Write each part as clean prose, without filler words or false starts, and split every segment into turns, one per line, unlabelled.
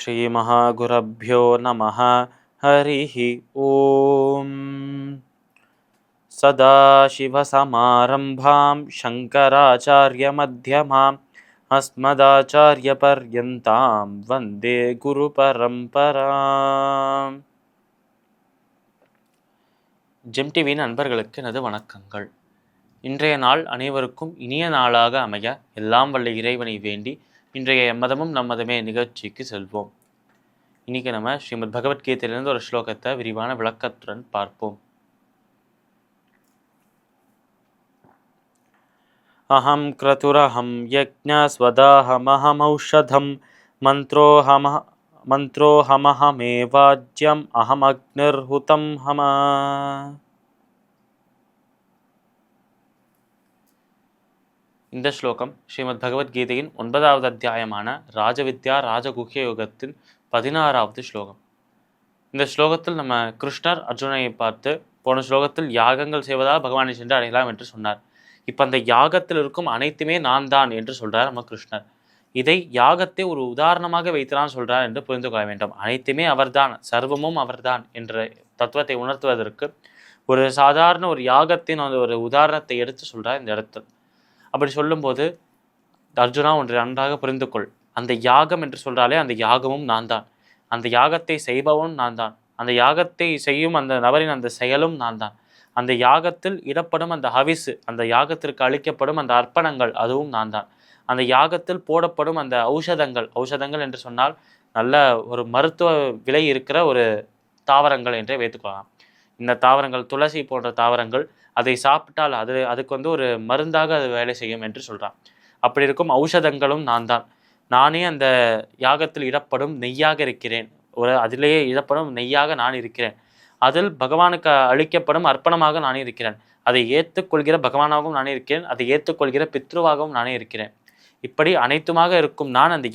श्रीमहागुरुभ्यो नमः। हरिः ओम्। सदाशिवसमारम्भां शङ्कराचार्यमध्यमाम् अस्मदाचार्यपर्यन्तां वन्दे குருபரம்பராம். ஜெம் டிவி நண்பர்களுக்கு எனது வணக்கங்கள். இன்றைய நாள் அனைவருக்கும் இனிய நாளாக அமைய எல்லாம் வல்ல இறைவனை வேண்டி இன்றைய எம்மதமும் நம்மதமே நிகழ்ச்சிக்கு செல்வோம். இன்னைக்கு நம்ம ஸ்ரீமத் பகவத்கீதையிலிருந்து ஒரு ஸ்லோகத்தை விரிவான விளக்கத்துடன் பார்ப்போம். அஹம் க்ரதுரஹம் யஜ்ஞஸ்வதாஹமஹமௌஷதம் மந்த்ரோஹமஹமேவாஜ்யம் அஹம் அக்னிர்ஹுதம் ஹம. இந்த ஸ்லோகம் ஸ்ரீமத் பகவத்கீதையின் 9வது அத்தியாயமான ராஜவித்யா ராஜகுஹ்ய யோகத்தின் 16வது ஸ்லோகம். இந்த ஸ்லோகத்தில் நம்ம கிருஷ்ணர் அர்ஜுனனை பார்த்து போன ஸ்லோகத்தில் யாகங்கள் செய்வதால் பகவானை சென்று அடையலாம் என்று சொன்னார். இப்போ அந்த யாகத்தில் இருக்கும் அனைத்துமே நான் தான் என்று சொல்றார் நம்ம கிருஷ்ணர். இதை யாகத்தை ஒரு உதாரணமாக வைத்துதான் சொல்றார் என்று புரிந்து கொள்ள வேண்டும். அனைத்துமே அவர்தான், சர்வமும் அவர்தான் என்ற தத்துவத்தை உணர்த்துவதற்கு ஒரு சாதாரண ஒரு யாகத்தின் ஒரு உதாரணத்தை எடுத்து சொல்றார் இந்த இடத்தில். அப்படி சொல்லும்போது அர்ஜுனா ஒன்று நன்றாக புரிந்து கொள். அந்த யாகம் என்று சொல்றாலே அந்த யாகமும் நான் தான், அந்த யாகத்தை செய்பவனும் நான் தான், அந்த யாகத்தை செய்யும் அந்த நபரின் அந்த செயலும் நான் தான், அந்த யாகத்தில் இடப்படும் அந்த ஹவிசு, அந்த யாகத்திற்கு அளிக்கப்படும் அந்த அர்ப்பணங்கள் அதுவும் நான் தான், அந்த யாகத்தில் போடப்படும் அந்த ஔஷதங்கள் என்று சொன்னால் நல்ல ஒரு மருத்துவ விலை இருக்கிற ஒரு தாவரங்கள் என்றே வைத்துக்கொள்ளலாம். இந்த தாவரங்கள் துளசி போன்ற தாவரங்கள், அதை சாப்பிட்டால் அதுக்கு ஒரு மருந்தாக அது வேலை செய்யும் என்று சொல்கிறான். அப்படி இருக்கும் ஔஷதங்களும் நான் தான். நானே அந்த யாகத்தில் இடப்படும் நெய்யாக இருக்கிறேன். அதிலேயே இடப்படும் நெய்யாக நான் இருக்கிறேன். அதில் பகவானுக்கு அளிக்கப்படும் அர்ப்பணமாக நானே இருக்கிறேன். அதை ஏற்றுக்கொள்கிற பகவானாகவும் நானே இருக்கிறேன். அதை ஏற்றுக்கொள்கிற பித்ருவாகவும் நானே இருக்கிறேன். இப்படி அனைத்துமாக இருக்கும் நான் அந்த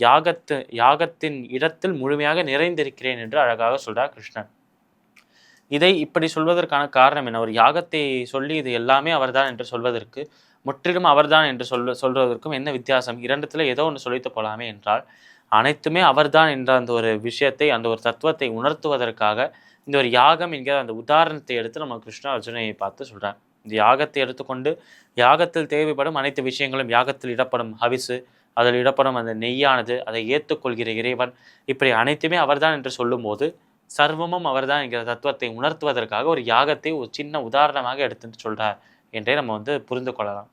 யாகத்தின் இடத்தில் முழுமையாக நிறைந்திருக்கிறேன் என்று அழகாக சொல்றார் கிருஷ்ணன். இதை இப்படி சொல்வதற்கான காரணம் என்ன? ஒரு யாகத்தை சொல்லி இது எல்லாமே அவர்தான் என்று சொல்வதற்கு, முற்றிலும் அவர்தான் என்று சொல்வதற்கும் என்ன வித்தியாசம்? இரண்டுத்துல ஏதோ ஒன்று சொல்லித்து போகலாமே என்றால், அனைத்துமே அவர்தான் என்ற அந்த ஒரு விஷயத்தை, அந்த ஒரு தத்துவத்தை உணர்த்துவதற்காக இந்த ஒரு யாகம் என்கிற அந்த உதாரணத்தை எடுத்து நம்ம கிருஷ்ண அர்ஜுனையை பார்த்து சொல்றார். இந்த யாகத்தை எடுத்துக்கொண்டு யாகத்தில் தேவைப்படும் அனைத்து விஷயங்களும், யாகத்தில் இடப்படும் ஹவிசு, அதில் இடப்படும் அந்த நெய்யானது, அதை ஏற்றுக்கொள்கிற இறைவன், இப்படி அனைத்துமே அவர்தான் என்று சொல்லும்போது சர்வமும் அவர்தான் என்கிற தத்துவத்தை உணர்த்துவதற்காக ஒரு யாகத்தை ஒரு சின்ன உதாரணமாக எடுத்துட்டு சொல்றார் என்றே நம்ம புரிந்து கொள்ளலாம்.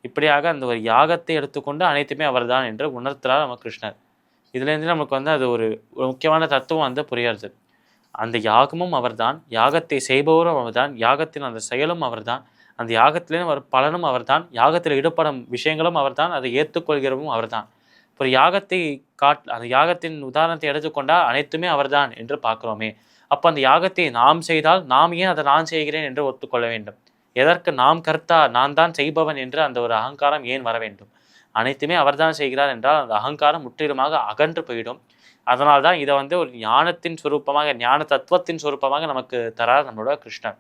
இப்படியாக அந்த ஒரு யாகத்தை எடுத்துக்கொண்டு அனைத்துமே அவர்தான் என்று உணர்த்துறார் நம்ம கிருஷ்ணர். இதுலேருந்து நமக்கு அது ஒரு முக்கியமான தத்துவம் புரியாது. அந்த யாகமும் அவர்தான், யாகத்தை செய்பவரும் அவர்தான், யாகத்தின் அந்த செயலும் அவர்தான், அந்த யாகத்திலேயும் ஒரு பலனும் அவர்தான், யாகத்தில் ஈடுபடும் விஷயங்களும் அவர்தான், அதை ஏற்றுக்கொள்கிறவும் அவர்தான். ஒரு யாகத்தை அந்த யாகத்தின் உதாரணத்தை எடுத்துக்கொண்டால் அனைத்துமே அவர்தான் என்று பார்க்கிறோமே. அப்போ அந்த யாகத்தை நாம் செய்தால் நாம் ஏன் அதை நான் செய்கிறேன் என்று ஒத்துக்கொள்ள வேண்டும்? எதற்கு நாம் கர்த்தா, நான் தான் செய்பவன் என்று அந்த ஒரு அகங்காரம் ஏன் வர வேண்டும்? அனைத்துமே அவர்தான் செய்கிறார் என்றால் அந்த அகங்காரம் முற்றிலுமாக அகன்று போயிடும். அதனால் தான் இதை ஒரு ஞானத்தின் சுரூபமாக, ஞான தத்துவத்தின் சுரூபமாக நமக்கு தரார் நம்மளோட கிருஷ்ணன்.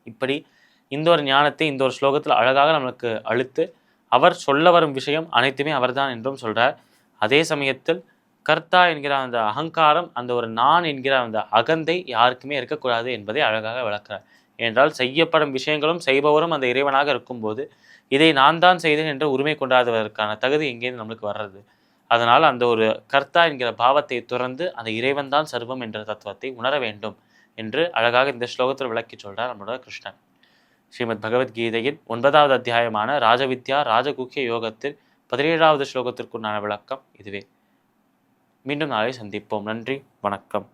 இப்படி இந்த ஒரு ஞானத்தை இந்த ஒரு ஸ்லோகத்தில் அழகாக நமக்கு அளித்து அவர் சொல்ல வரும் விஷயம் அனைத்துமே அவர்தான் என்றும் சொல்றார். அதே சமயத்தில் கர்த்தா என்கிற அந்த அகங்காரம், அந்த ஒரு நான் என்கிற அந்த அகந்தை யாருக்குமே இருக்கக்கூடாது என்பதை அழகாக விளக்கிறார். என்றால் செய்யப்படும் விஷயங்களும் செய்பவரும் அந்த இறைவனாக இருக்கும்போது இதை நான் தான் செய்தேன் என்று உரிமை கொண்டாடுவதற்கான தகுதி எங்கேருந்து நம்மளுக்கு வர்றது? அதனால் அந்த ஒரு கர்த்தா என்கிற பாவத்தை துறந்து அந்த இறைவன் தான் சர்வம் என்ற தத்துவத்தை உணர வேண்டும் என்று அழகாக இந்த ஸ்லோகத்தில் விளக்கி சொல்றார் நம்மளோட கிருஷ்ணன். ஸ்ரீமத் பகவத்கீதையின் 9வது அத்தியாயமான ராஜவித்யா ராஜகுஹ்ய யோகத்தில் 17வது ஸ்லோகத்திற்குண்டான விளக்கம் இதுவே. மீண்டும் நாளை சந்திப்போம். நன்றி, வணக்கம்.